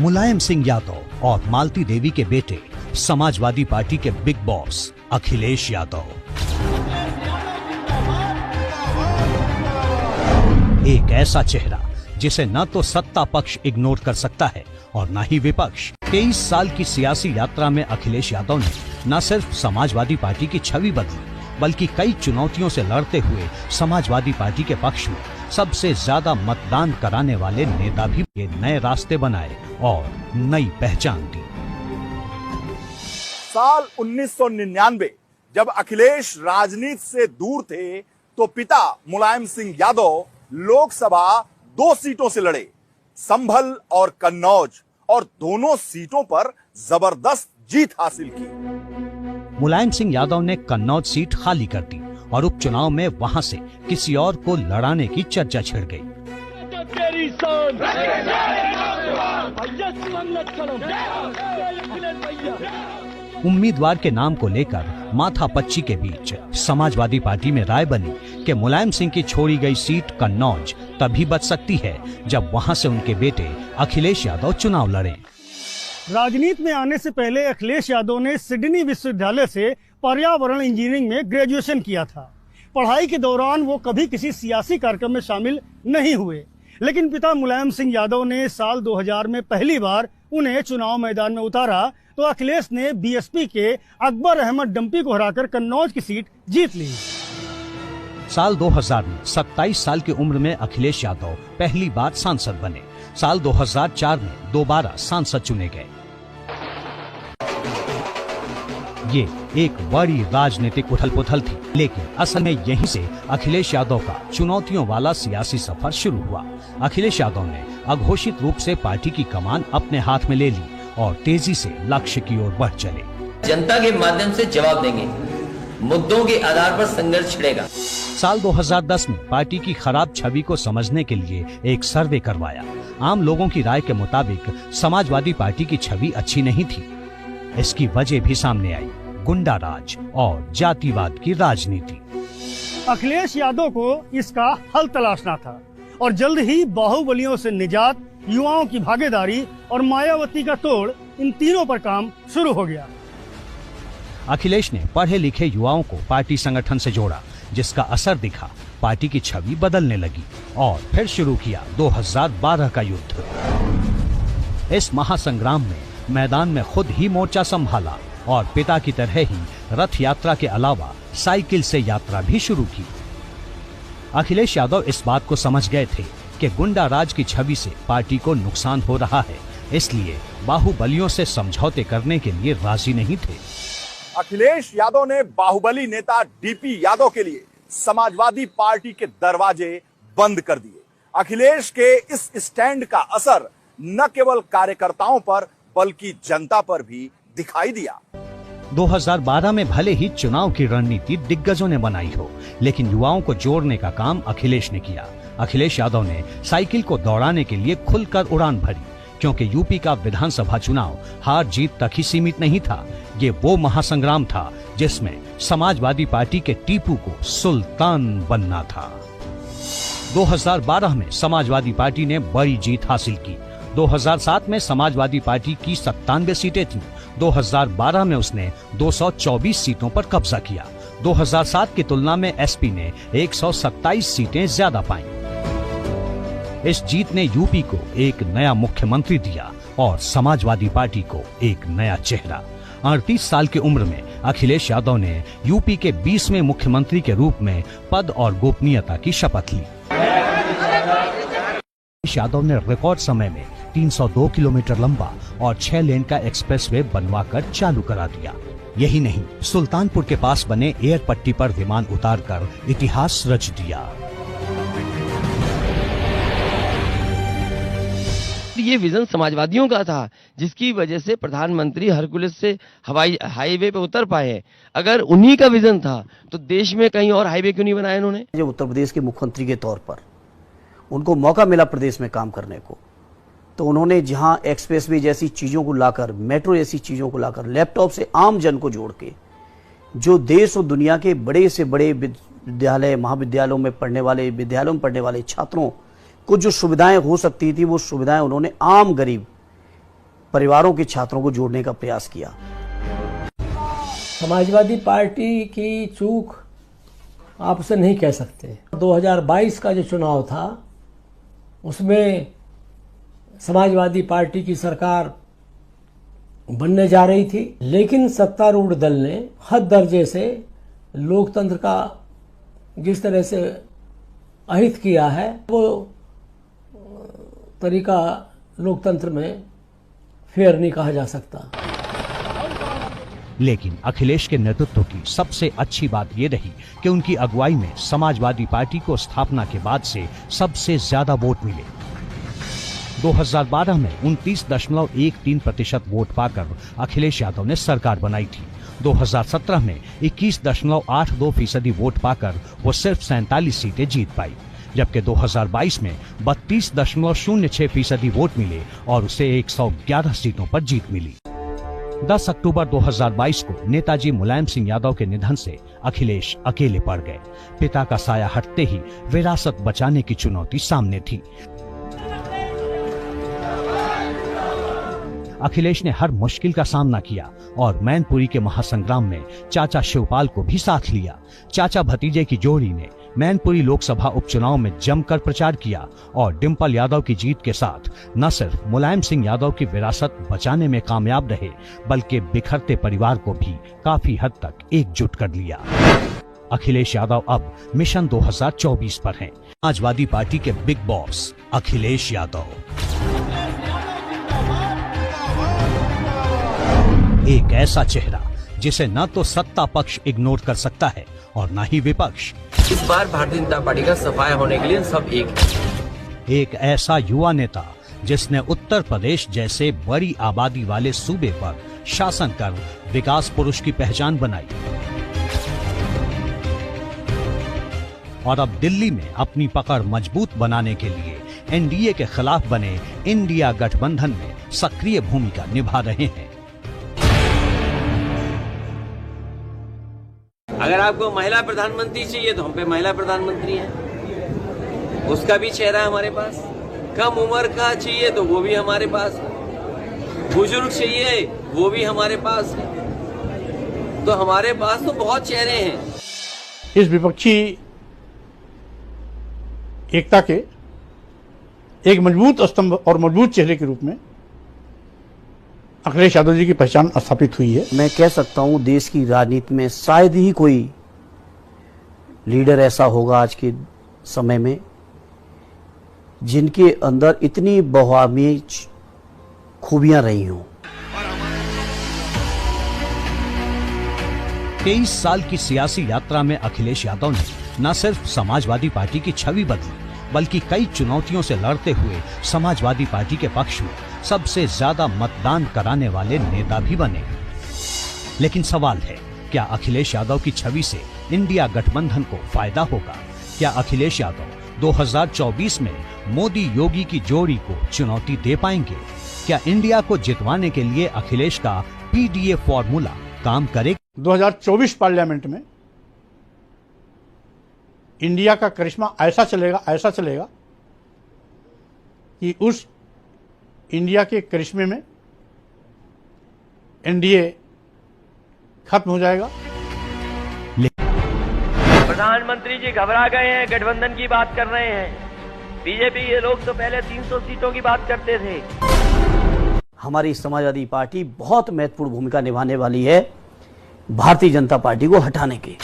मुलायम सिंह यादव और मालती देवी के बेटे समाजवादी पार्टी के बिग बॉस अखिलेश यादव। एक ऐसा चेहरा जिसे न तो सत्ता पक्ष इग्नोर कर सकता है और न ही विपक्ष। 23 साल की सियासी यात्रा में अखिलेश यादव ने न सिर्फ समाजवादी पार्टी की छवि बदली, बल्कि कई चुनौतियों से लड़ते हुए समाजवादी पार्टी के पक्ष में सबसे ज्यादा मतदान कराने वाले नेता भी नए रास्ते बनाए और नई पहचान दी। साल 1999 जब अखिलेश राजनीति से दूर थे तो पिता मुलायम सिंह यादव लोकसभा 2 सीटों से लड़े, संभल और कन्नौज, और दोनों सीटों पर जबरदस्त जीत हासिल की। मुलायम सिंह यादव ने कन्नौज सीट खाली कर दी और उपचुनाव में वहां से किसी और को लड़ाने की चर्चा छिड़ गई। उम्मीदवार के नाम को लेकर माथापच्ची के बीच समाजवादी पार्टी में राय बनी कि मुलायम सिंह की छोड़ी गई सीट कन्नौज तभी बच सकती है जब वहां से उनके बेटे अखिलेश यादव चुनाव लड़ें। राजनीति में आने से पहले अखिलेश यादव ने सिडनी विश्वविद्यालय से पर्यावरण इंजीनियरिंग में ग्रेजुएशन किया था। पढ़ाई के दौरान वो कभी किसी सियासी कार्यक्रम में शामिल नहीं हुए, लेकिन पिता मुलायम सिंह यादव ने साल 2000 में पहली बार उन्हें चुनाव मैदान में उतारा तो अखिलेश ने बीएसपी के अकबर अहमद डंपी को हराकर कन्नौज की सीट जीत ली। साल 2000 में 27 साल की उम्र में अखिलेश यादव पहली बार सांसद बने। साल 2004 में दोबारा सांसद चुने गए। ये एक बड़ी राजनीतिक उथल-पुथल थी, लेकिन असल में यहीं से अखिलेश यादव का चुनौतियों वाला सियासी सफर शुरू हुआ। अखिलेश यादव ने अघोषित रूप से पार्टी की कमान अपने हाथ में ले ली और तेजी से लक्ष्य की ओर बढ़ चले। जनता के माध्यम से जवाब देंगे, मुद्दों के आधार पर संघर्ष छिड़ेगा। साल 2010 में पार्टी की खराब छवि को समझने के लिए एक सर्वे करवाया। आम लोगों की राय के मुताबिक समाजवादी पार्टी की छवि अच्छी नहीं थी। इसकी वजह भी सामने आई, गुंडाराज और जातिवाद की राजनीति। अखिलेश यादव को इसका हल तलाशना था और जल्द ही बाहुबलियों से निजात, युवाओं की भागीदारी और मायावती का तोड़, इन तीनों पर काम शुरू हो गया। अखिलेश ने पढ़े लिखे युवाओं को पार्टी संगठन से जोड़ा, जिसका असर दिखा। पार्टी की छवि बदलने लगी और फिर शुरू किया 2012 का युद्ध। इस महासंग्राम में मैदान में खुद ही मोर्चा संभाला और पिता की तरह ही रथ यात्रा के अलावा साइकिल से यात्रा भी शुरू की। अखिलेश यादव इस बात को समझ गए थे कि गुंडा राज की छवि से पार्टी को नुकसान हो रहा है, इसलिए बाहुबलियों से समझौते करने के लिए राजी नहीं थे। अखिलेश यादव ने बाहुबली नेता डीपी यादव के लिए समाजवादी पार्टी के दरवाजे बंद कर दिए। अखिलेश के इस स्टैंड का असर न केवल कार्यकर्ताओं पर बल्कि जनता पर भी दिखाई दिया। 2012 में भले ही चुनाव की रणनीति दिग्गजों ने बनाई हो, लेकिन युवाओं को जोड़ने का काम अखिलेश ने किया। अखिलेश यादव ने साइकिल को दौड़ाने के लिए खुलकर उड़ान भरी, क्योंकि यूपी का विधानसभा चुनाव हार जीत तक ही सीमित नहीं था। ये वो महासंग्राम था जिसमें समाजवादी पार्टी के टीपू को सुल्तान बनना था। 2012 में समाजवादी पार्टी ने बड़ी जीत हासिल की। 2007 में समाजवादी पार्टी की 97 सीटें थीं। 2012 में उसने 224 सीटों पर कब्जा किया। 2007 की तुलना में एसपी ने 127 सीटें ज्यादा पाईं। इस जीत ने यूपी को एक नया मुख्यमंत्री दिया और समाजवादी पार्टी को एक नया चेहरा। 38 साल की उम्र में अखिलेश यादव ने यूपी के 20वें मुख्यमंत्री के रूप में पद और गोपनीयता की शपथ ली। अखिलेश यादव ने रिकॉर्ड समय में 302 किलोमीटर लंबा और 6 लेन का एक्सप्रेसवे बनवाकर चालू करा दिया। यही नहीं, सुल्तानपुर के पास बने एयर पट्टी पर विमान उतारकर इतिहास रच दिया। ये विजन समाजवादियों का था, जिसकी वजह से प्रधानमंत्री हरकुलिस से हवाई हाईवे पे उतर पाए। अगर उन्हीं का विजन था तो देश में कहीं और हाईवे क्यों नहीं बनाया इन्होंने? जब उत्तर प्रदेश के मुख्यमंत्री के तौर पर उनको मौका मिला प्रदेश में काम करने को, तो उन्होंने जहां एक्सप्रेसवे जैसी चीज़ों को लाकर, मेट्रो जैसी चीज़ों को लाकर, लैपटॉप से आम जन को जोड़ के, जो देश और दुनिया के बड़े से बड़े विद्यालय, महाविद्यालयों में पढ़ने वाले छात्रों को जो सुविधाएं हो सकती थी, वो सुविधाएं उन्होंने आम गरीब परिवारों के छात्रों को जोड़ने का प्रयास किया। समाजवादी पार्टी की चूक आप उसे नहीं कह सकते। 2022 का जो चुनाव था उसमें समाजवादी पार्टी की सरकार बनने जा रही थी, लेकिन सत्तारूढ़ दल ने हद दर्जे से लोकतंत्र का जिस तरह से अहित किया है, वो तरीका लोकतंत्र में फेयर नहीं कहा जा सकता। लेकिन अखिलेश के नेतृत्व की सबसे अच्छी बात ये रही कि उनकी अगुवाई में समाजवादी पार्टी को स्थापना के बाद से सबसे ज्यादा वोट मिले। 2012 में 29.13% वोट पाकर अखिलेश यादव ने सरकार बनाई थी। 2017 में 21.82% वोट पाकर वो सिर्फ 47 सीटें जीत पाई, जबकि 2022 में 32.06% वोट मिले और उसे 111 सीटों पर जीत मिली। 10 अक्टूबर 2022 को नेताजी मुलायम सिंह यादव के निधन से अखिलेश अकेले पड़ गए। पिता का साया हटते ही विरासत बचाने की चुनौती सामने थी। अखिलेश ने हर मुश्किल का सामना किया और मैनपुरी के महासंग्राम में चाचा शिवपाल को भी साथ लिया। चाचा भतीजे की जोड़ी ने मैनपुरी लोकसभा उपचुनाव में जमकर प्रचार किया और डिम्पल यादव की जीत के साथ न सिर्फ मुलायम सिंह यादव की विरासत बचाने में कामयाब रहे, बल्कि बिखरते परिवार को भी काफी हद तक एकजुट कर लिया। अखिलेश यादव अब मिशन 2024 पर हैं। समाजवादी पार्टी के बिग बॉस अखिलेश यादव। एक ऐसा चेहरा जिसे न तो सत्ता पक्ष इग्नोर कर सकता है और न ही विपक्ष। इस बार भारतीय जनता पार्टी का सफाया होने के लिए सब एक है। एक ऐसा युवा नेता जिसने उत्तर प्रदेश जैसे बड़ी आबादी वाले सूबे पर शासन कर विकास पुरुष की पहचान बनाई और अब दिल्ली में अपनी पकड़ मजबूत बनाने के लिए एनडीए के खिलाफ बने इंडिया गठबंधन में सक्रिय भूमिका निभा रहे हैं। अगर आपको महिला प्रधानमंत्री चाहिए तो हम पे महिला प्रधानमंत्री है, उसका भी चेहरा हमारे पास। कम उम्र का चाहिए तो वो भी हमारे पास है। बुजुर्ग चाहिए वो भी हमारे पास है। तो हमारे पास तो बहुत चेहरे हैं। इस विपक्षी एकता के एक मजबूत स्तंभ और मजबूत चेहरे के रूप में अखिलेश यादव जी की पहचान स्थापित हुई है। मैं कह सकता हूं देश की राजनीति में शायद ही कोई लीडर ऐसा होगा आज के समय में जिनके अंदर इतनी बहुआदमी खूबियां रही हों। 23 साल की सियासी यात्रा में अखिलेश यादव ने न सिर्फ समाजवादी पार्टी की छवि बदली, बल्कि कई चुनौतियों से लड़ते हुए समाजवादी पार्टी के पक्ष में सबसे ज्यादा मतदान कराने वाले नेता भी बने। लेकिन सवाल है, क्या अखिलेश यादव की छवि से इंडिया गठबंधन को फायदा होगा? क्या अखिलेश यादव 2024 में मोदी योगी की जोड़ी को चुनौती दे पाएंगे? क्या इंडिया को जितवाने के लिए अखिलेश का पीडीए फॉर्मूला काम करेगा? 2024 पार्लियामेंट में इंडिया का करिश्मा ऐसा चलेगा कि उस इंडिया के करिश्मे में एनडीए खत्म हो जाएगा। प्रधानमंत्री जी घबरा गए हैं, गठबंधन की बात कर रहे हैं। बीजेपी के लोग तो पहले 300 सीटों की बात करते थे। हमारी समाजवादी पार्टी बहुत महत्वपूर्ण भूमिका निभाने वाली है भारतीय जनता पार्टी को हटाने की।